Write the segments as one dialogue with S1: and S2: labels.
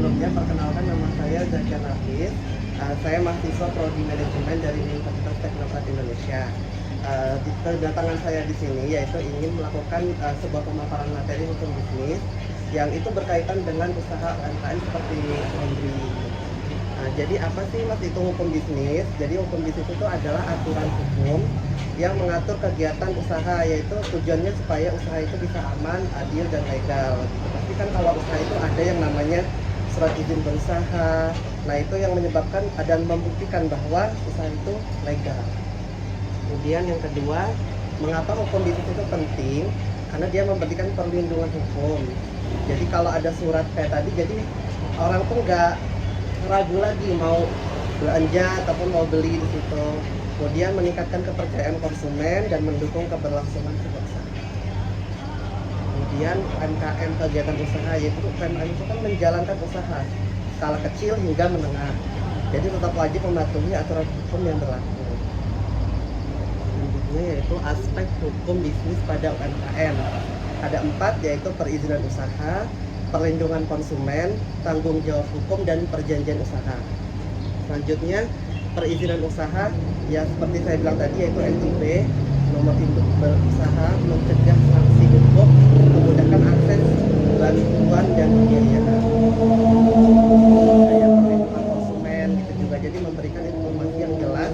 S1: sebelumnya perkenalkan nama saya Zakian Hafiz. Saya mahasiswa Prodi Manajemen dari Universitas Teknokrat Indonesia. Kedatangan saya di sini yaitu ingin melakukan sebuah pemaparan materi hukum bisnis yang itu berkaitan dengan usaha UMKM seperti laundry. Jadi apa sih Mas itu hukum bisnis? Jadi hukum bisnis itu adalah aturan hukum yang mengatur kegiatan usaha, yaitu tujuannya supaya usaha itu bisa aman, adil, dan legal. Pasti kan kalau usaha itu ada yang namanya surat izin berusaha. Nah itu yang menyebabkan dan membuktikan bahwa usaha itu legal. Kemudian yang kedua, mengapa hukum bisnis itu penting? Karena dia memberikan perlindungan hukum. Jadi kalau ada surat kayak tadi, jadi orang tuh nggak ragu lagi mau belanja ataupun mau beli di situ. Kemudian meningkatkan kepercayaan konsumen dan mendukung keberlangsungan sebuah usaha. Kemudian UMKM, kegiatan usaha, yaitu UMKM itu kan menjalankan usaha skala kecil hingga menengah. Jadi tetap wajib mematuhi aturan hukum yang berlaku. Selanjutnya yaitu aspek hukum bisnis pada UMKM. Ada 4, yaitu perizinan usaha, perlindungan konsumen, tanggung jawab hukum, dan perjanjian usaha. Selanjutnya perizinan usaha, ya seperti saya bilang tadi, yaitu NIB, nomor induk berusaha, mencegah sanksi hukum, memudahkan akses bantuan dan pembiayaan. Kayak perlindungan konsumen gitu juga, jadi memberikan informasi yang jelas,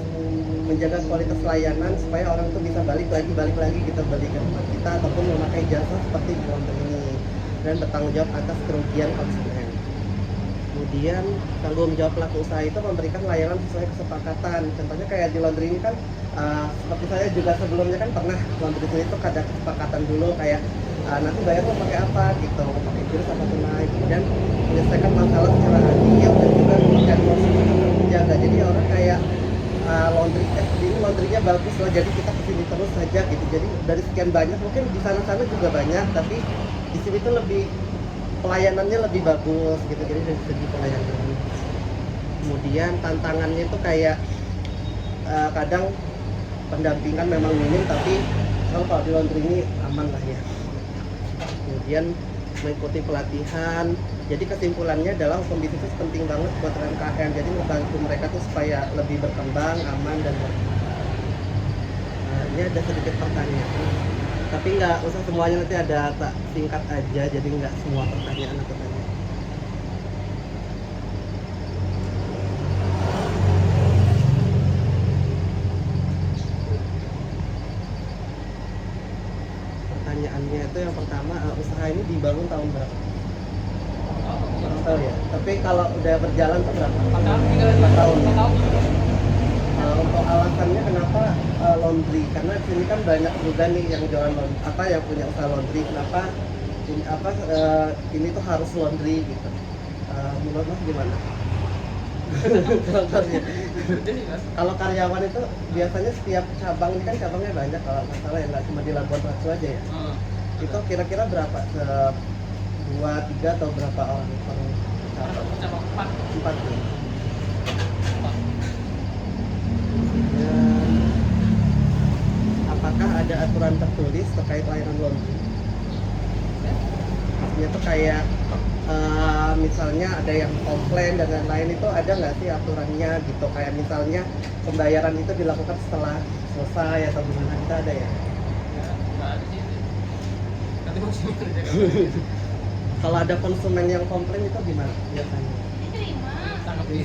S1: menjaga kualitas layanan supaya orang itu bisa balik lagi kita beli ke tempat kita ataupun memakai jasa seperti di laundry ini, dan bertanggung jawab atas kerugian konsumen. Kemudian tanggung jawab pelaku usaha itu memberikan layanan sesuai kesepakatan. Contohnya kayak di laundry ini kan seperti saya juga sebelumnya kan pernah laundry itu ada kesepakatan dulu kayak nanti bayar mau pakai apa gitu, mau pakai kris atau tunai, kemudian menyelesaikan masalah secara adil dan juga memberikan konsumen terjaga. Jadi orang kayak laundry ini laundrynya bagus loh, jadi kita kesini terus saja gitu. Jadi dari sekian banyak, mungkin di sana juga banyak, tapi di sini tuh lebih pelayanannya lebih bagus gitu, jadi dari segi pelayanan. Kemudian tantangannya itu kayak kadang pendampingan memang minim, tapi kalau di laundry ini aman lah ya. Kemudian mengikuti pelatihan. Jadi kesimpulannya adalah hukum bisnis penting banget buat UMKM, jadi membantu mereka tuh supaya lebih berkembang, aman, dan ini ada sedikit pertanyaan, tapi nggak usah semuanya, nanti ada tak singkat aja, jadi nggak semua pertanyaan aku tanya. Pertanyaannya itu yang pertama, usaha ini dibangun tahun berapa? Kurang tahu ya, tapi kalau udah berjalan tuh berapa? 4 tahun. Untuk alasannya kenapa laundry? Karena di sini kan banyak juga nih yang jualan laundry, yang punya usaha laundry. Kenapa ini tuh harus laundry gitu? Menurut Mas gimana? Kalau karyawan itu biasanya setiap cabang ini kan cabangnya banyak, kalau nggak salah ya, nggak cuma di Labuan Batu aja ya. Itu kira-kira berapa? 2, 3 atau berapa orang per cabang? 4 ya. Apakah ada aturan tertulis terkait layanan laundry? Maksudnya tuh kayak misalnya ada yang komplain dan lain-lain, itu ada nggak sih aturannya gitu? Kayak misalnya pembayaran itu dilakukan setelah selesai atau gimana, kita ada ya?
S2: Nggak ada sih. Nanti konsumen kerja.
S1: Kalau ada konsumen yang komplain itu gimana biasanya?
S3: Diterima.
S2: Tanggapi.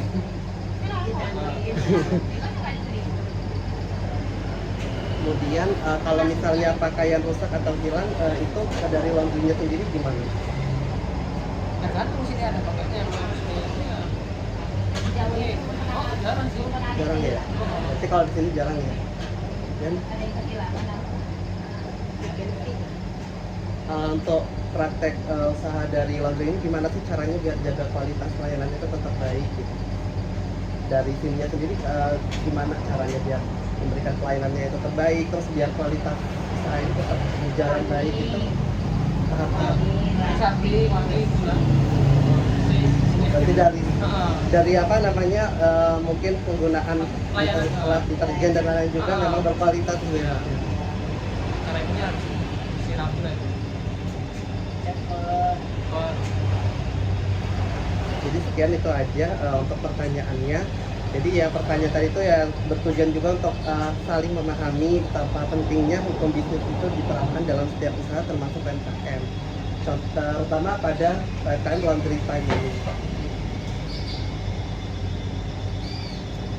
S1: Kemudian kalau misalnya pakaian rusak atau hilang, itu dari laundrynya sendiri gimana?
S2: Tergantung sini ada paketnya yang harusnya. Jarang sih.
S1: Jarang ya? Berarti kalau di sini jarang ya? Dan untuk praktek usaha dari laundry ini gimana sih caranya biar jaga kualitas pelayanannya itu tetap baik gitu? Dari timnya sendiri gimana caranya biar memberikan pelayanannya itu terbaik, terus biar kualitas usaha itu tetap berjalan baik gitu? Tahap-tahap.
S2: Sapi, mandi, bulan.
S1: Berarti dari apa namanya mungkin penggunaan deterjen dan lain-lain juga memang berkualitas gitu ya.
S2: Cara ini harus siram dulu ya.
S1: Jadi Jadi sekian itu aja untuk pertanyaannya. Jadi ya pertanyaan tadi itu ya bertujuan juga untuk saling memahami betapa pentingnya hukum bisnis itu diterapkan dalam setiap usaha termasuk UMKM. Terutama pada UMKM laundry time ini.